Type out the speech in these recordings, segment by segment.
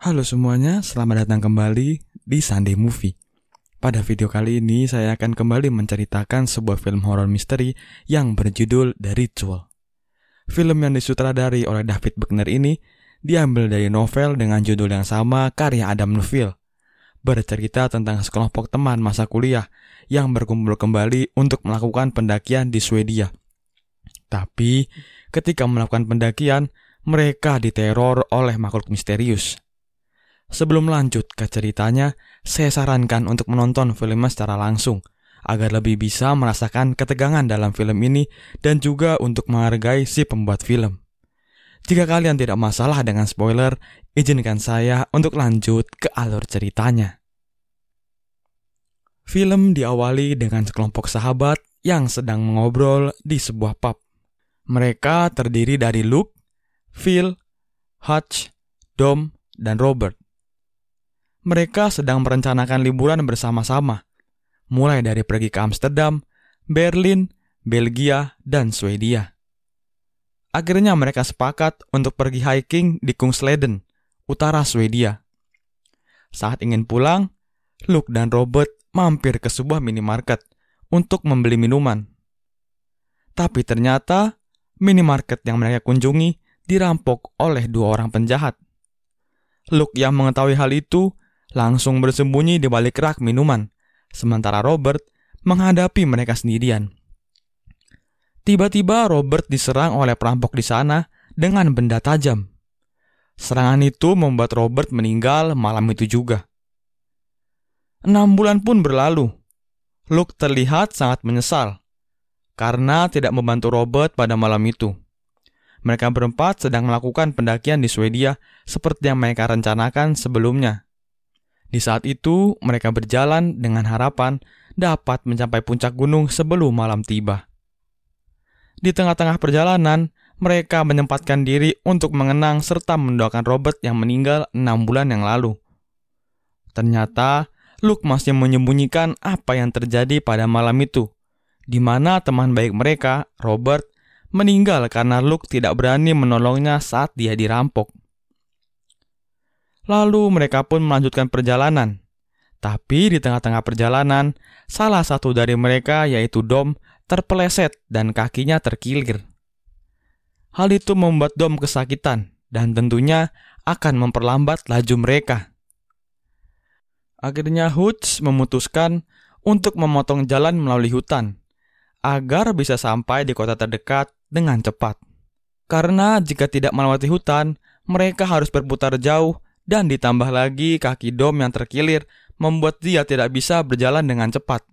Halo semuanya, selamat datang kembali di Sunday Movie. Pada video kali ini saya akan kembali menceritakan sebuah film horor misteri yang berjudul The Ritual. Film yang disutradari oleh David Buckner ini diambil dari novel dengan judul yang sama karya Adam Neufeld. Bercerita tentang sekelompok teman masa kuliah yang berkumpul kembali untuk melakukan pendakian di Swedia. Tapi ketika melakukan pendakian, mereka diteror oleh makhluk misterius. Sebelum lanjut ke ceritanya, saya sarankan untuk menonton filmnya secara langsung, agar lebih bisa merasakan ketegangan dalam film ini dan juga untuk menghargai si pembuat film. Jika kalian tidak masalah dengan spoiler, izinkan saya untuk lanjut ke alur ceritanya. Film diawali dengan sekelompok sahabat yang sedang mengobrol di sebuah pub. Mereka terdiri dari Luke, Phil, Hutch, Dom, dan Robert. Mereka sedang merencanakan liburan bersama-sama, mulai dari pergi ke Amsterdam, Berlin, Belgia, dan Swedia. Akhirnya mereka sepakat untuk pergi hiking di Kungsleden, utara Swedia. Saat ingin pulang, Luke dan Robert mampir ke sebuah minimarket untuk membeli minuman. Tapi ternyata minimarket yang mereka kunjungi dirampok oleh dua orang penjahat. Luke yang mengetahui hal itu langsung bersembunyi di balik rak minuman, sementara Robert menghadapi mereka sendirian. Tiba-tiba Robert diserang oleh perampok di sana dengan benda tajam. Serangan itu membuat Robert meninggal malam itu juga. 6 bulan pun berlalu. Luke terlihat sangat menyesal karena tidak membantu Robert pada malam itu. Mereka berempat sedang melakukan pendakian di Swedia seperti yang mereka rencanakan sebelumnya. Di saat itu, mereka berjalan dengan harapan dapat mencapai puncak gunung sebelum malam tiba. Di tengah-tengah perjalanan, mereka menyempatkan diri untuk mengenang serta mendoakan Robert yang meninggal 6 bulan yang lalu. Ternyata, Luke masih menyembunyikan apa yang terjadi pada malam itu, di mana teman baik mereka, Robert, meninggal karena Luke tidak berani menolongnya saat dia dirampok. Lalu mereka pun melanjutkan perjalanan. Tapi di tengah-tengah perjalanan, salah satu dari mereka yaitu Dom terpeleset dan kakinya terkilir. Hal itu membuat Dom kesakitan dan tentunya akan memperlambat laju mereka. Akhirnya Hutch memutuskan untuk memotong jalan melalui hutan agar bisa sampai di kota terdekat dengan cepat. Karena jika tidak melewati hutan, mereka harus berputar jauh. Dan ditambah lagi kaki Dom yang terkilir membuat dia tidak bisa berjalan dengan cepat.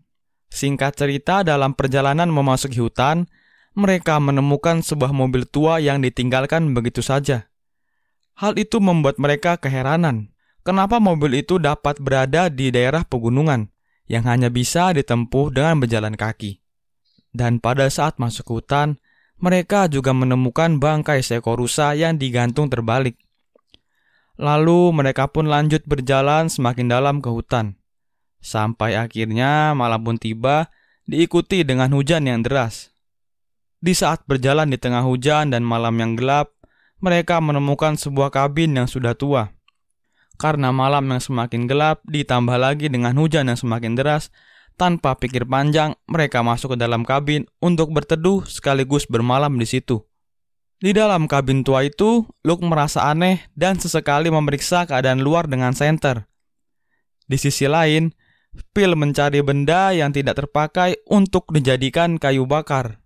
Singkat cerita, dalam perjalanan memasuki hutan, mereka menemukan sebuah mobil tua yang ditinggalkan begitu saja. Hal itu membuat mereka keheranan. Kenapa mobil itu dapat berada di daerah pegunungan yang hanya bisa ditempuh dengan berjalan kaki. Dan pada saat masuk hutan, mereka juga menemukan bangkai seekor rusa yang digantung terbalik. Lalu mereka pun lanjut berjalan semakin dalam ke hutan. Sampai akhirnya malam pun tiba, diikuti dengan hujan yang deras. Di saat berjalan di tengah hujan dan malam yang gelap, mereka menemukan sebuah kabin yang sudah tua. Karena malam yang semakin gelap ditambah lagi dengan hujan yang semakin deras, tanpa pikir panjang mereka masuk ke dalam kabin untuk berteduh sekaligus bermalam di situ. Di dalam kabin tua itu, Luke merasa aneh dan sesekali memeriksa keadaan luar dengan senter. Di sisi lain, Phil mencari benda yang tidak terpakai untuk dijadikan kayu bakar.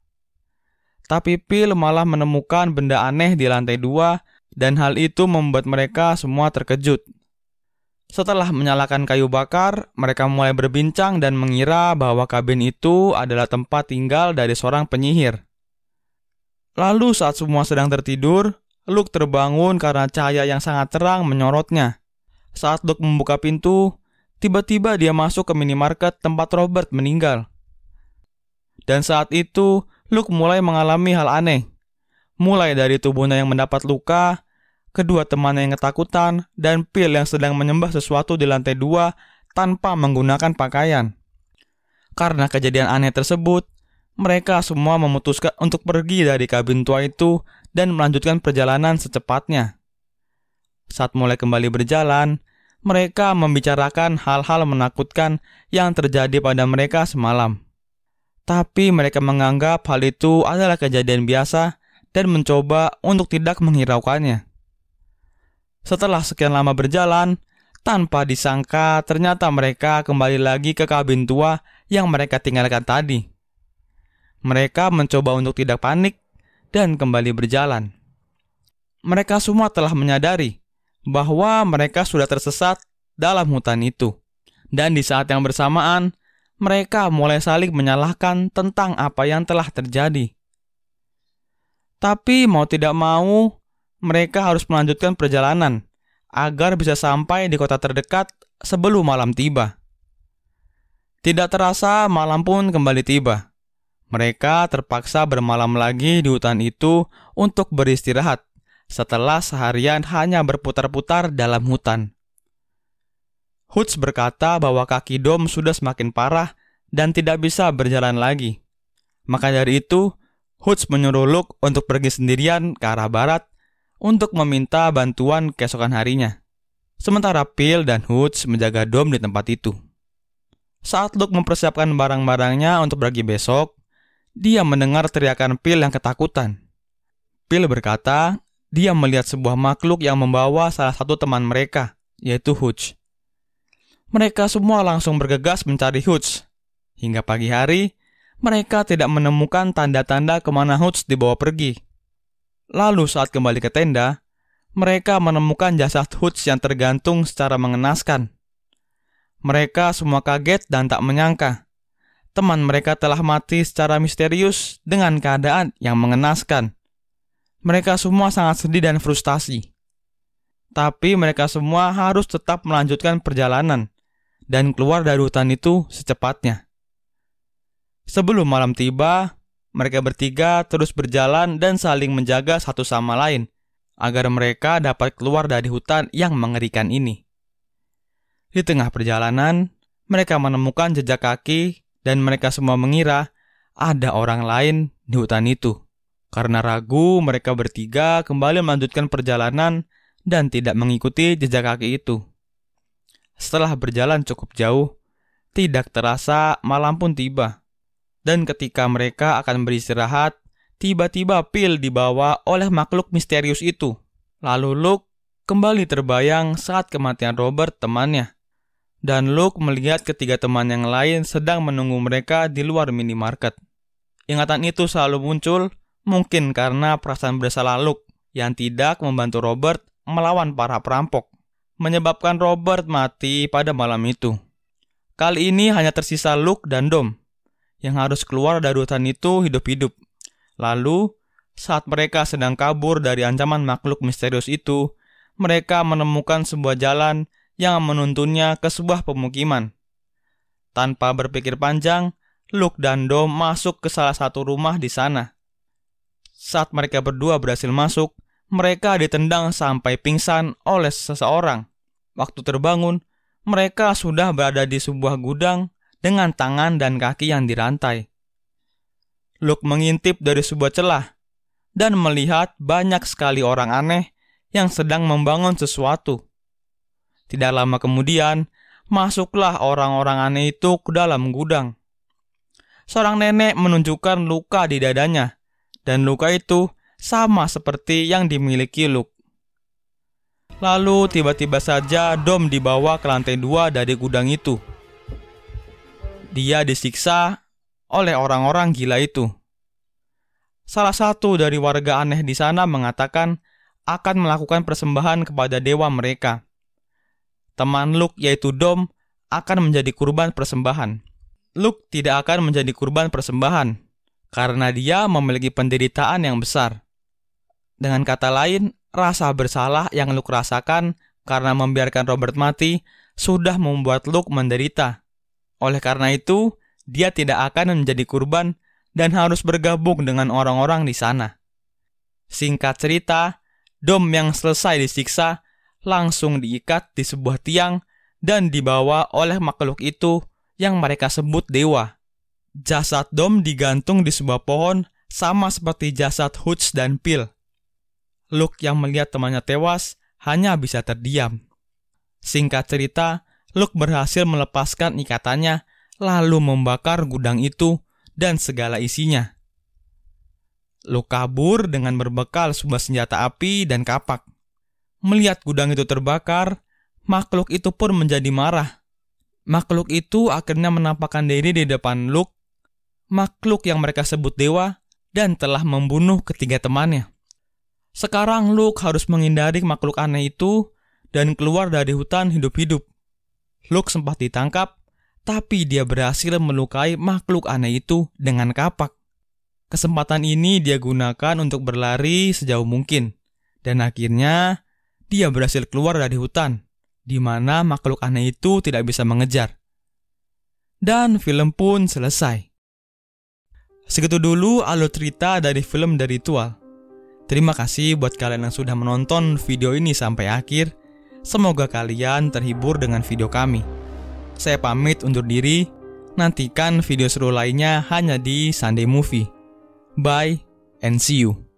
Tapi Phil malah menemukan benda aneh di lantai 2 dan hal itu membuat mereka semua terkejut. Setelah menyalakan kayu bakar, mereka mulai berbincang dan mengira bahwa kabin itu adalah tempat tinggal dari seorang penyihir. Lalu saat semua sedang tertidur, Luke terbangun karena cahaya yang sangat terang menyorotnya. Saat Luke membuka pintu, tiba-tiba dia masuk ke minimarket tempat Robert meninggal. Dan saat itu, Luke mulai mengalami hal aneh. Mulai dari tubuhnya yang mendapat luka, kedua temannya yang ketakutan, dan Phil yang sedang menyembah sesuatu di lantai 2 tanpa menggunakan pakaian. Karena kejadian aneh tersebut, mereka semua memutuskan untuk pergi dari kabin tua itu dan melanjutkan perjalanan secepatnya. Saat mulai kembali berjalan, mereka membicarakan hal-hal menakutkan yang terjadi pada mereka semalam. Tapi mereka menganggap hal itu adalah kejadian biasa dan mencoba untuk tidak menghiraukannya. Setelah sekian lama berjalan, tanpa disangka ternyata mereka kembali lagi ke kabin tua yang mereka tinggalkan tadi. Mereka mencoba untuk tidak panik dan kembali berjalan. Mereka semua telah menyadari bahwa mereka sudah tersesat dalam hutan itu. Dan di saat yang bersamaan, mereka mulai saling menyalahkan tentang apa yang telah terjadi. Tapi mau tidak mau, mereka harus melanjutkan perjalanan agar bisa sampai di kota terdekat sebelum malam tiba. Tidak terasa malam pun kembali tiba. Mereka terpaksa bermalam lagi di hutan itu untuk beristirahat setelah seharian hanya berputar-putar dalam hutan. Hutch berkata bahwa kaki Dom sudah semakin parah dan tidak bisa berjalan lagi. Maka dari itu, Hutch menyuruh Luke untuk pergi sendirian ke arah barat untuk meminta bantuan keesokan harinya. Sementara Phil dan Hutch menjaga Dom di tempat itu. Saat Luke mempersiapkan barang-barangnya untuk pergi besok, dia mendengar teriakan Phil yang ketakutan. Phil berkata, dia melihat sebuah makhluk yang membawa salah satu teman mereka, yaitu Hutch. Mereka semua langsung bergegas mencari Hutch. Hingga pagi hari, mereka tidak menemukan tanda-tanda kemana Hutch dibawa pergi. Lalu saat kembali ke tenda, mereka menemukan jasad Hutch yang tergantung secara mengenaskan. Mereka semua kaget dan tak menyangka teman mereka telah mati secara misterius dengan keadaan yang mengenaskan. Mereka semua sangat sedih dan frustasi. Tapi mereka semua harus tetap melanjutkan perjalanan dan keluar dari hutan itu secepatnya. Sebelum malam tiba, mereka bertiga terus berjalan dan saling menjaga satu sama lain agar mereka dapat keluar dari hutan yang mengerikan ini. Di tengah perjalanan, mereka menemukan jejak kaki dan mereka semua mengira ada orang lain di hutan itu. Karena ragu, mereka bertiga kembali melanjutkan perjalanan dan tidak mengikuti jejak kaki itu. Setelah berjalan cukup jauh, tidak terasa malam pun tiba. Dan ketika mereka akan beristirahat, tiba-tiba Phil dibawa oleh makhluk misterius itu. Lalu Luke kembali terbayang saat kematian Robert temannya. Dan Luke melihat ketiga teman yang lain sedang menunggu mereka di luar minimarket. Ingatan itu selalu muncul, mungkin karena perasaan bersalah Luke yang tidak membantu Robert melawan para perampok, menyebabkan Robert mati pada malam itu. Kali ini hanya tersisa Luke dan Dom yang harus keluar dari hutan itu hidup-hidup. Lalu, saat mereka sedang kabur dari ancaman makhluk misterius itu, mereka menemukan sebuah jalan yang menuntunnya ke sebuah pemukiman. Tanpa berpikir panjang, Luke dan Dom masuk ke salah satu rumah di sana. Saat mereka berdua berhasil masuk, mereka ditendang sampai pingsan oleh seseorang. Waktu terbangun, mereka sudah berada di sebuah gudang dengan tangan dan kaki yang dirantai. Luke mengintip dari sebuah celah dan melihat banyak sekali orang aneh yang sedang membangun sesuatu. Tidak lama kemudian, masuklah orang-orang aneh itu ke dalam gudang. Seorang nenek menunjukkan luka di dadanya, dan luka itu sama seperti yang dimiliki Luke. Lalu tiba-tiba saja Dom dibawa ke lantai 2 dari gudang itu. Dia disiksa oleh orang-orang gila itu. Salah satu dari warga aneh di sana mengatakan akan melakukan persembahan kepada dewa mereka. Teman Luke yaitu Dom akan menjadi kurban persembahan. Luke tidak akan menjadi kurban persembahan karena dia memiliki penderitaan yang besar. Dengan kata lain, rasa bersalah yang Luke rasakan karena membiarkan Robert mati sudah membuat Luke menderita. Oleh karena itu, dia tidak akan menjadi kurban dan harus bergabung dengan orang-orang di sana. Singkat cerita, Dom yang selesai disiksa langsung diikat di sebuah tiang dan dibawa oleh makhluk itu yang mereka sebut dewa. Jasad Dom digantung di sebuah pohon sama seperti jasad Hutch dan Phil. Luke yang melihat temannya tewas hanya bisa terdiam. Singkat cerita, Luke berhasil melepaskan ikatannya lalu membakar gudang itu dan segala isinya. Luke kabur dengan berbekal sebuah senjata api dan kapak. Melihat gudang itu terbakar, makhluk itu pun menjadi marah. Makhluk itu akhirnya menampakkan diri di depan Luke, makhluk yang mereka sebut dewa, dan telah membunuh ketiga temannya. Sekarang Luke harus menghindari makhluk aneh itu dan keluar dari hutan hidup-hidup. Luke sempat ditangkap, tapi dia berhasil melukai makhluk aneh itu dengan kapak. Kesempatan ini dia gunakan untuk berlari sejauh mungkin, dan akhirnya dia berhasil keluar dari hutan, di mana makhluk aneh itu tidak bisa mengejar. Dan film pun selesai. Segitu dulu alur cerita dari film The Ritual. Terima kasih buat kalian yang sudah menonton video ini sampai akhir. Semoga kalian terhibur dengan video kami. Saya pamit undur diri. Nantikan video seru lainnya hanya di Sunday Movie. Bye and see you.